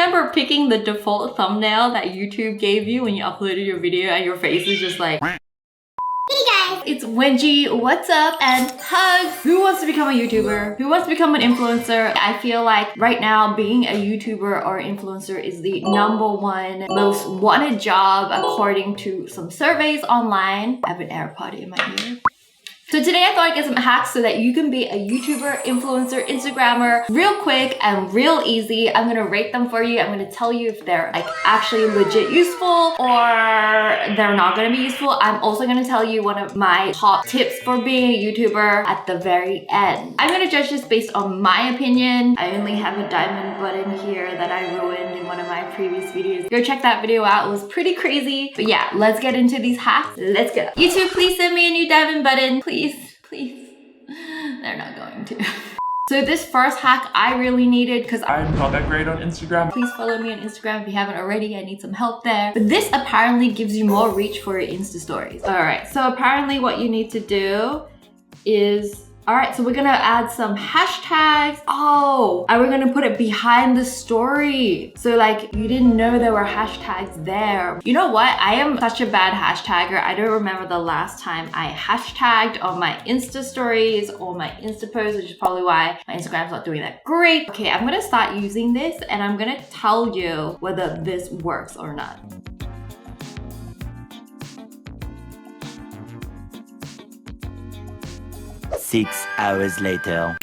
remember picking the default thumbnail that YouTube gave you when you uploaded your video and your face is just like... Hey guys, it's Wengie, what's up, and hugs! Who wants to become a YouTuber? Who wants to become an influencer? I feel like right now being a YouTuber or influencer is the #1 most wanted job according to some surveys online. I have an AirPod in my ear. So today I thought I'd get some hacks so that you can be a YouTuber, influencer, Instagrammer real quick and real easy. I'm gonna rate them for you. I'm gonna tell you if they're like actually legit useful or they're not gonna be useful. I'm also gonna tell you one of my top tips for being a YouTuber at the very end. I'm gonna judge this based on my opinion. I only have a diamond button here that I ruined in one of my previous videos. Go check that video out. It was pretty crazy. But yeah, let's get into these hacks. Let's go. YouTube, please send me a new diamond button. Please. Please. They're not going to. So this first hack I really needed because I'm not that great on Instagram. Please follow me on Instagram if you haven't already. I need some help there. But this apparently gives you more reach for your Insta stories. Alright, so apparently what you need to do is... Alright, so we're gonna add some hashtags. Oh, and we're gonna put it behind the story. So like, you didn't know there were hashtags there. You know what? I am such a bad hashtagger. I don't remember the last time I hashtagged on my Insta stories or my Insta posts, which is probably why my Instagram's not doing that great. Okay, I'm gonna start using this and I'm gonna tell you whether this works or not. Six hours later.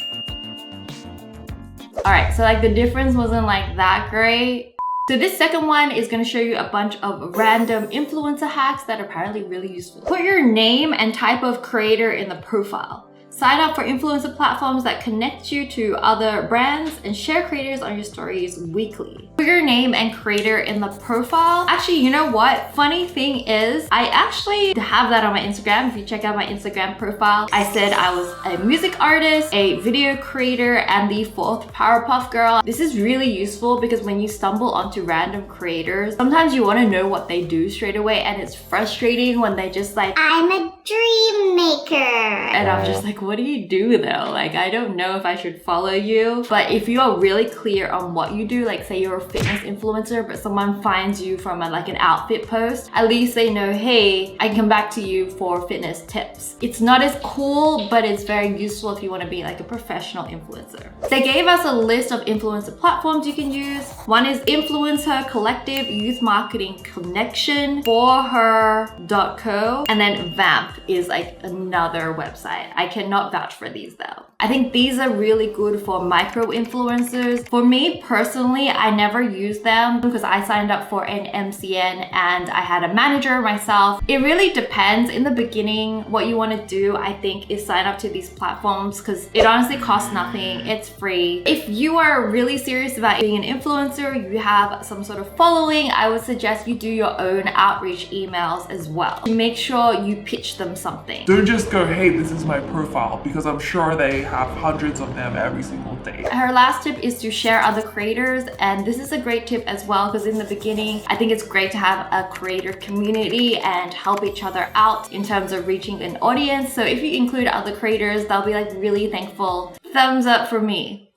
Alright, so like the difference wasn't like that great. So this second one is going to show you a bunch of random influencer hacks that are apparently really useful. Put your name and type of creator in the profile. Sign up for influencer platforms that connect you to other brands and share creators on your stories weekly. Put your name and creator in the profile. Actually, you know what? Funny thing is, I actually have that on my Instagram. If you check out my Instagram profile, I said I was a music artist, a video creator, and the 4th Powerpuff Girl. This is really useful because when you stumble onto random creators, sometimes you want to know what they do straight away, and it's frustrating when they just like, I'm a dream maker. And I'm just like, what do you do though? Like, I don't know if I should follow you. But if you are really clear on what you do, like say you're a fitness influencer, but someone finds you from like an outfit post, at least they know, hey, I can come back to you for fitness tips. It's not as cool, but it's very useful if you want to be like a professional influencer. They gave us a list of influencer platforms you can use. One is Influencer Collective, Youth Marketing Connection, forher.co, and then Vamp is like another website. I cannot vouch for these though. I think these are really good for micro influencers. For me personally, I never used them because I signed up for an MCN and I had a manager myself. It really depends. In the beginning, what you want to do, I think, is sign up to these platforms because it honestly costs nothing. It's free. If you are really serious about being an influencer, you have some sort of following, I would suggest you do your own outreach emails as well. Make sure you pitch them something. Don't just go, hey, this is my profile, because I'm sure they have hundreds of them every single day. Her last tip is to share other creators, and this is a great tip as well because in the beginning, I think it's great to have a creator community and help each other out in terms of reaching an audience. So if you include other creators, they'll be like really thankful. Thumbs up for me.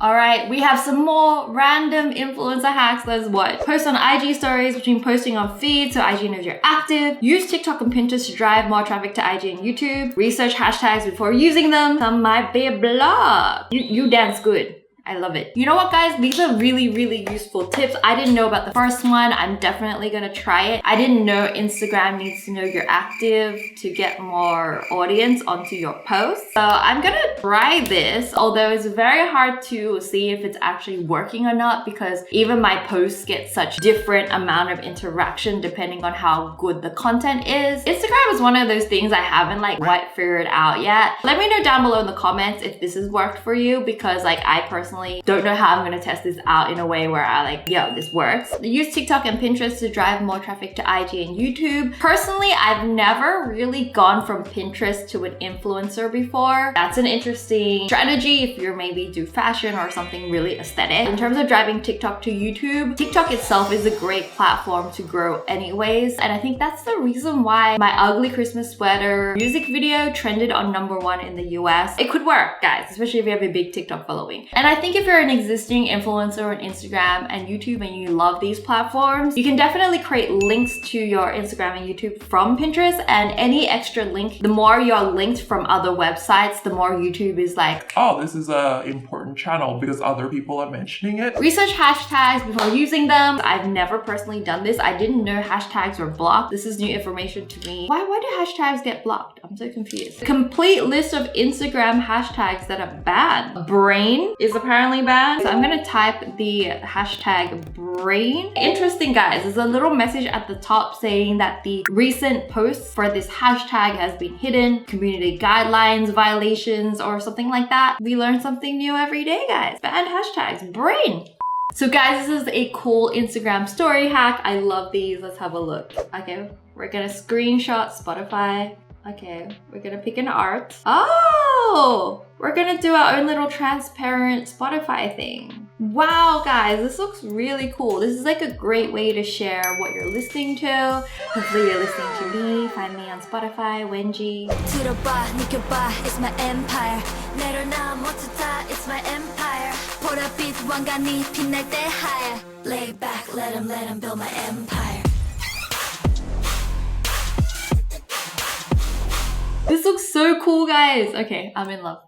Alright, we have some more random influencer hacks. There's what? Post on IG stories between posting on feed so IG knows you're active. Use TikTok and Pinterest to drive more traffic to IG and YouTube. Research hashtags before using them. Some might be a blog. You dance good. I love it. You know what, guys? These are really, really useful tips. I didn't know about the first one. I'm definitely gonna try it. I didn't know Instagram needs to know you're active to get more audience onto your posts. So I'm gonna try this, although it's very hard to see if it's actually working or not because even my posts get such different amount of interaction depending on how good the content is. Instagram is one of those things I haven't like quite figured out yet. Let me know down below in the comments if this has worked for you because like I personally don't know how I'm gonna test this out in a way where I like, yo, this works. Use TikTok and Pinterest to drive more traffic to IG and YouTube. Personally, I've never really gone from Pinterest to an influencer before. That's an interesting strategy if you're maybe do fashion or something really aesthetic. In terms of driving TikTok to YouTube, TikTok itself is a great platform to grow anyways. And I think that's the reason why my ugly Christmas sweater music video trended on #1 in the US. It could work, guys, especially if you have a big TikTok following. And I think think if you're an existing influencer on Instagram and YouTube and you love these platforms, you can definitely create links to your Instagram and YouTube from Pinterest, and any extra link, the more you're linked from other websites, the more YouTube is like, oh, this is a important channel because other people are mentioning it. Research hashtags before using them. I've never personally done this. I didn't know hashtags were blocked. This is new information to me. Why do hashtags get blocked? I'm so confused. Complete list of Instagram hashtags that are banned. Brain is apparently banned. So I'm gonna type the hashtag brain. Interesting, guys. There's a little message at the top saying that the recent posts for this hashtag has been hidden, community guidelines violations or something like that. We learn something new every day, guys. Banned hashtags, brain. So guys, this is a cool Instagram story hack. I love these. Let's have a look. Okay, we're gonna screenshot Spotify. Okay, we're gonna pick an art. Oh, we're gonna do our own little transparent Spotify thing. Wow, guys, this looks really cool. This is like a great way to share what you're listening to. Hopefully you're listening to me. Find me on Spotify, Wengie. It's my empire. It's my empire. Lay back, let him build my empire. This looks so cool, guys. Okay, I'm in love.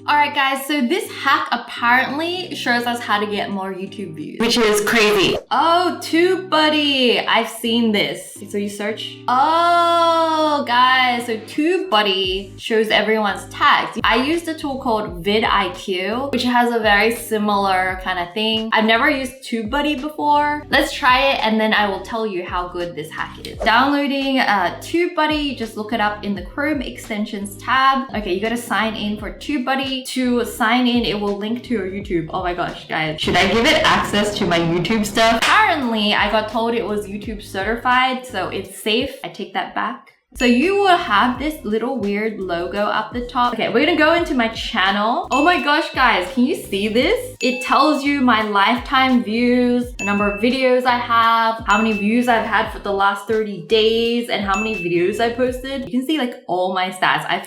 Alright guys, so this hack apparently shows us how to get more YouTube views, which is crazy. Oh, TubeBuddy. I've seen this. So you search. Oh, guys, so TubeBuddy shows everyone's tags. I used a tool called vidIQ, which has a very similar kind of thing. I've never used TubeBuddy before. Let's try it and then I will tell you how good this hack is. Downloading TubeBuddy, just look it up in the Chrome extensions tab. Okay, you gotta sign in for TubeBuddy. To sign in, it will link to your YouTube. Oh my gosh, guys. Should I give it access to my YouTube stuff? Apparently, I got told it was YouTube certified, so it's safe. I take that back. So you will have this little weird logo up the top. Okay, we're gonna go into my channel. Oh my gosh, guys, can you see this? It tells you my lifetime views, the number of videos I have, how many views I've had for the last 30 days, and how many videos I posted. You can see like all my stats. I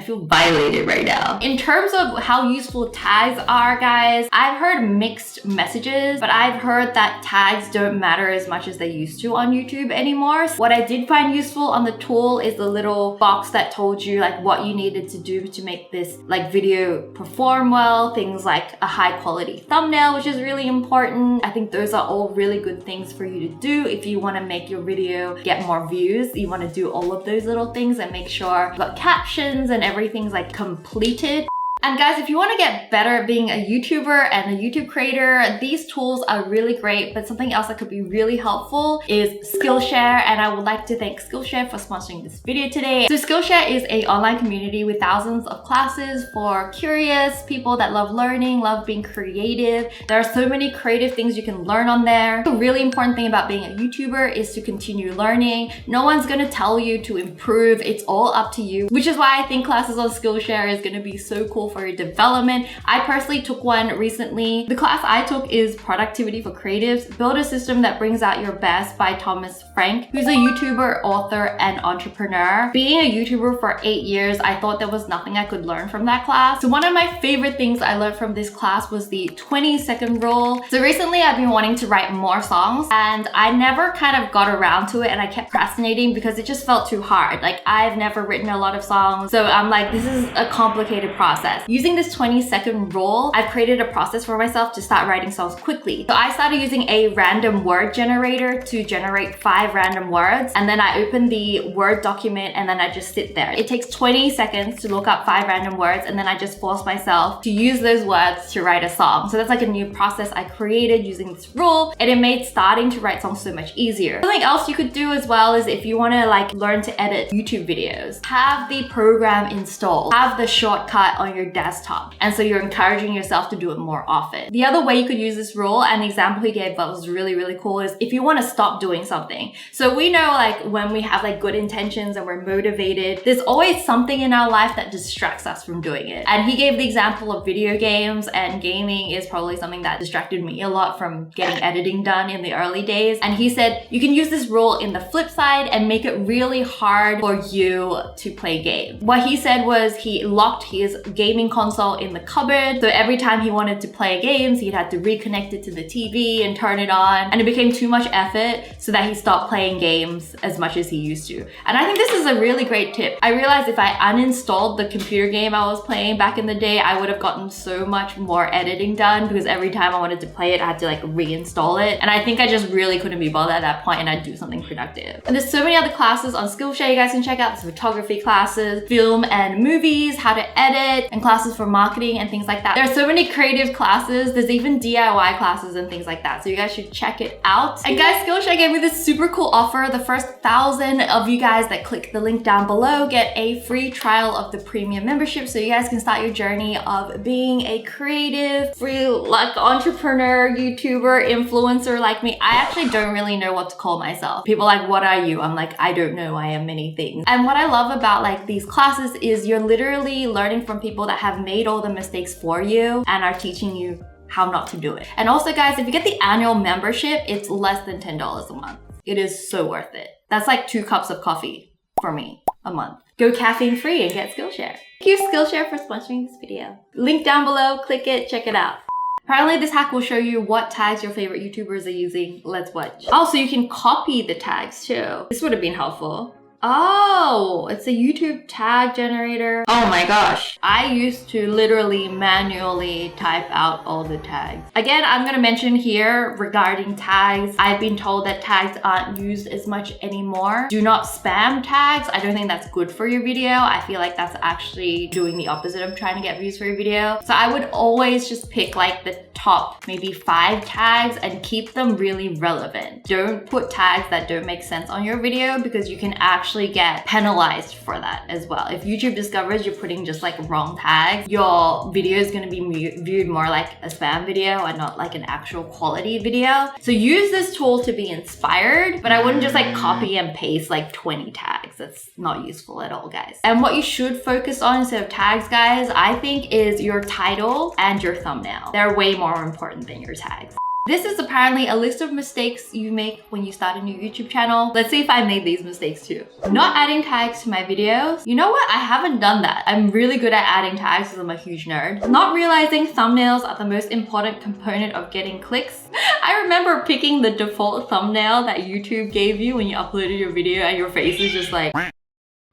feel violated right now. In terms of how useful tags are, guys, I've heard mixed messages, but I've heard that tags don't matter as much as they used to on YouTube anymore. What I did find useful on the tool is the little box that told you like what you needed to do to make this like video perform well, things like a high quality thumbnail, which is really important. I think those are all really good things for you to do if you want to make your video get more views. You want to do all of those little things and make sure you've got captions and everything's like completed. And guys, if you want to get better at being a YouTuber and a YouTube creator, these tools are really great, but something else that could be really helpful is Skillshare, and I would like to thank Skillshare for sponsoring this video today. So Skillshare is an online community with thousands of classes for curious people that love learning, love being creative. There are so many creative things you can learn on there. The really important thing about being a YouTuber is to continue learning. No one's gonna tell you to improve. It's all up to you, which is why I think classes on Skillshare is gonna be so cool for your development. I personally took one recently. The class I took is Productivity for Creatives, Build a System That Brings Out Your Best by Thomas Frank, who's a YouTuber, author, and entrepreneur. Being a YouTuber for 8 years, I thought there was nothing I could learn from that class. So one of my favorite things I learned from this class was the 20-second rule. So recently I've been wanting to write more songs and I never kind of got around to it, and I kept procrastinating because it just felt too hard. Like, I've never written a lot of songs, so I'm like, this is a complicated process. Using this 20-second rule, I've created a process for myself to start writing songs quickly. So I started using a random word generator to generate 5 random words, and then I open the Word document and then I just sit there. It takes 20 seconds to look up 5 random words, and then I just force myself to use those words to write a song. So that's like a new process I created using this rule, and it made starting to write songs so much easier. Something else you could do as well is if you want to like learn to edit YouTube videos, have the program installed, have the shortcut on your desktop, and so you're encouraging yourself to do it more often. The other way you could use this rule, and the example he gave that was really cool, is if you want to stop doing something. So we know like when we have like good intentions and we're motivated, there's always something in our life that distracts us from doing it. And he gave the example of video games, and gaming is probably something that distracted me a lot from getting editing done in the early days. And he said you can use this rule in the flip side and make it really hard for you to play games. What he said was he locked his game gaming console in the cupboard. So every time he wanted to play games, he'd have to reconnect it to the TV and turn it on. And it became too much effort so that he stopped playing games as much as he used to. And I think this is a really great tip. I realized if I uninstalled the computer game I was playing back in the day, I would have gotten so much more editing done because every time I wanted to play it, I had to like reinstall it. And I think I just really couldn't be bothered at that point, and I'd do something productive. And there's so many other classes on Skillshare you guys can check out. There's photography classes, film and movies, how to edit, and classes for marketing and things like that. There are so many creative classes. There's even DIY classes and things like that. So you guys should check it out. And guys, Skillshare gave me this super cool offer. The first 1,000 of you guys that click the link down below get a free trial of the premium membership, so you guys can start your journey of being a creative, free, like entrepreneur, YouTuber, influencer like me. I actually don't really know what to call myself. People are like, what are you? I'm like, I don't know. I am many things. And what I love about like these classes is you're literally learning from people that have made all the mistakes for you and are teaching you how not to do it. And also guys, if you get the annual membership, it's less than $10 a month. It is so worth it. That's like 2 cups of coffee for me a month. Go caffeine free and get Skillshare. Thank you Skillshare for sponsoring this video. Link down below, click it, check it out. Apparently this hack will show you what tags your favorite YouTubers are using. Let's watch. Also, you can copy the tags too. This would have been helpful. Oh, it's a YouTube tag generator. Oh my gosh. I used to literally manually type out all the tags. Again, I'm gonna mention here regarding tags. I've been told that tags aren't used as much anymore. Do not spam tags. I don't think that's good for your video. I feel like that's actually doing the opposite of trying to get views for your video. So I would always just pick like the top maybe 5 tags and keep them really relevant. Don't put tags that don't make sense on your video because you can actually get penalized for that as well. If YouTube discovers you're putting just like wrong tags, your video is going to be viewed more like a spam video and not like an actual quality video. So use this tool to be inspired, but I wouldn't just like copy and paste like 20 tags. That's not useful at all, guys. And what you should focus on instead of tags, guys, I think is your title and your thumbnail. They're way more important than your tags. This is apparently a list of mistakes you make when you start a new YouTube channel. Let's see if I made these mistakes too. Not adding tags to my videos. You know what? I haven't done that. I'm really good at adding tags because I'm a huge nerd. Not realizing thumbnails are the most important component of getting clicks. I remember picking the default thumbnail that YouTube gave you when you uploaded your video and your face is just like,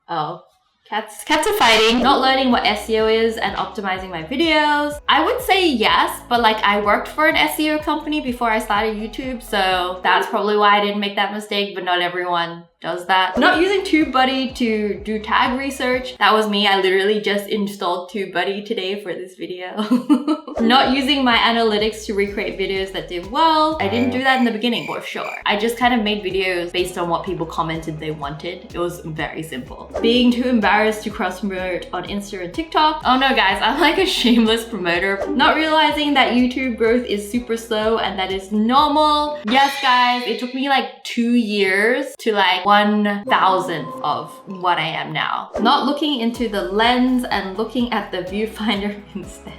oh. Cats are fighting. Not learning what SEO is and optimizing my videos. I would say yes, but like I worked for an SEO company before I started YouTube, so that's probably why I didn't make that mistake, but not everyone does that. Not using TubeBuddy to do tag research. That was me. I literally just installed TubeBuddy today for this video. Not using my analytics to recreate videos that did well. I didn't do that in the beginning for sure. I just kind of made videos based on what people commented they wanted. It was very simple. Being too embarrassed to cross promote on Insta and TikTok. Oh no guys, I'm like a shameless promoter. Not realizing that YouTube growth is super slow and that is normal. Yes guys, it took me like 2 years to like 1,000th of what I am now. Not looking into the lens and looking at the viewfinder instead.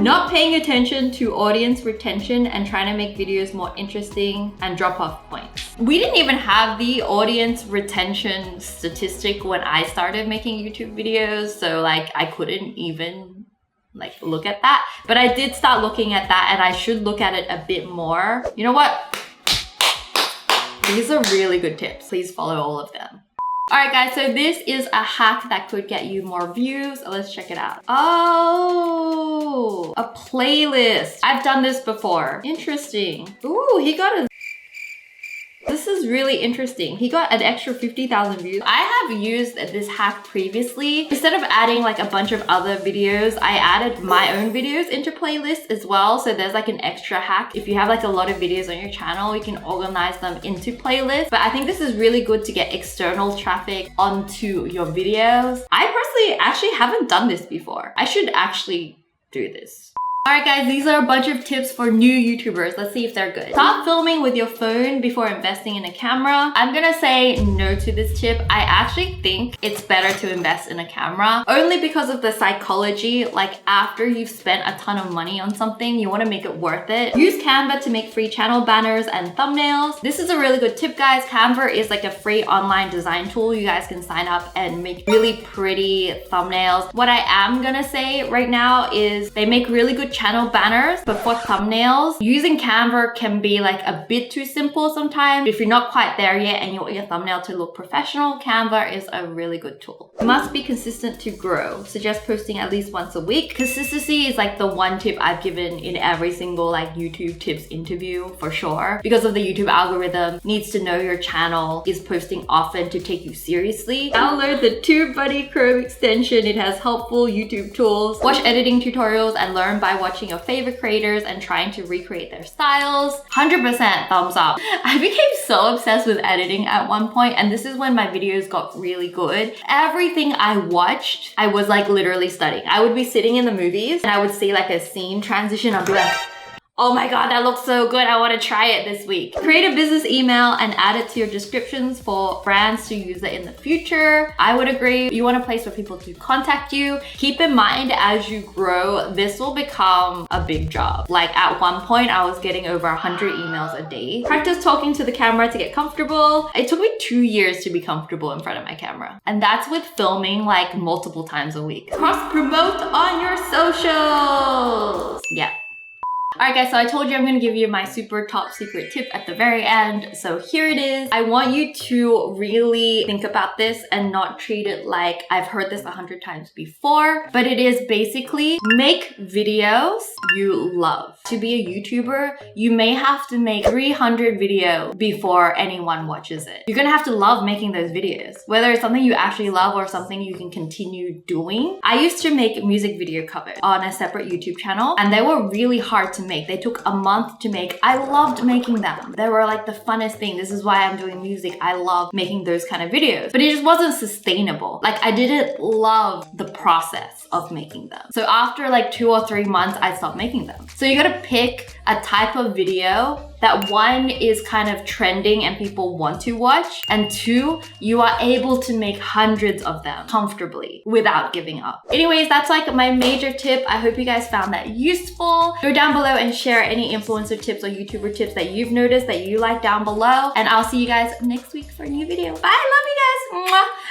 Not paying attention to audience retention and trying to make videos more interesting and drop off points. We didn't even have the audience retention statistic when I started making YouTube videos, so like I couldn't even like look at that. But I did start looking at that and I should look at it a bit more. You know what? These are really good tips. Please follow all of them. Alright guys, so this is a hack that could get you more views. Let's check it out. Oh, a playlist. I've done this before. Interesting. Ooh, he got a... This is really interesting. He got an extra 50,000 views. I have used this hack previously. Instead of adding like a bunch of other videos, I added my own videos into playlists as well. So there's like an extra hack. If you have like a lot of videos on your channel, you can organize them into playlists. But I think this is really good to get external traffic onto your videos. I personally actually haven't done this before. I should actually do this. Alright guys, these are a bunch of tips for new YouTubers. Let's see if they're good. Stop filming with your phone before investing in a camera. I'm gonna say no to this tip. I actually think it's better to invest in a camera only because of the psychology. Like after you've spent a ton of money on something, you want to make it worth it. Use Canva to make free channel banners and thumbnails. This is a really good tip, guys. Canva is like a free online design tool. You guys can sign up and make really pretty thumbnails. What I am gonna say right now is they make really good channel banners, but for thumbnails, using Canva can be like a bit too simple sometimes. If you're not quite there yet and you want your thumbnail to look professional, Canva is a really good tool. You must be consistent to grow. Suggest posting at least once a week. Consistency is like the one tip I've given in every single like YouTube tips interview for sure. Because of the YouTube algorithm needs to know your channel is posting often to take you seriously. Download the TubeBuddy Chrome extension. It has helpful YouTube tools. Watch editing tutorials and learn by watching your favorite creators and trying to recreate their styles. 100% thumbs up. I became so obsessed with editing at one point, and this is when my videos got really good. Everything I watched, I was like literally studying. I would be sitting in the movies and I would see like a scene transition. I'd be like, oh my god, that looks so good. I want to try it this week. Create a business email and add it to your descriptions for brands to use it in the future. I would agree. You want a place for people to contact you. Keep in mind as you grow, this will become a big job. Like at one point, I was getting over 100 emails a day. Practice talking to the camera to get comfortable. It took me 2 years to be comfortable in front of my camera. And that's with filming like multiple times a week. Cross promote on your socials. Yeah. Alright guys, so I told you I'm gonna give you my super top secret tip at the very end. So here it is. I want you to really think about this and not treat it like I've heard this 100 times before, but it is basically make videos you love. To be a YouTuber, you may have to make 300 videos before anyone watches it. You're gonna have to love making those videos, whether it's something you actually love or something you can continue doing. I used to make music video covers on a separate YouTube channel, and they were really hard to make. They took a month to make. I loved making them. They were like the funnest thing. This is why I'm doing music. I love making those kind of videos, but it just wasn't sustainable. Like I didn't love the process of making them. So after like 2 or 3 months, I stopped making them. So you gotta pick a type of video that one is kind of trending and people want to watch, and 2, you are able to make hundreds of them comfortably without giving up. Anyways, that's like my major tip. I hope you guys found that useful. Go down below and share any influencer tips or YouTuber tips that you've noticed that you like down below, and I'll see you guys next week for a new video. Bye, love you guys. Mwah.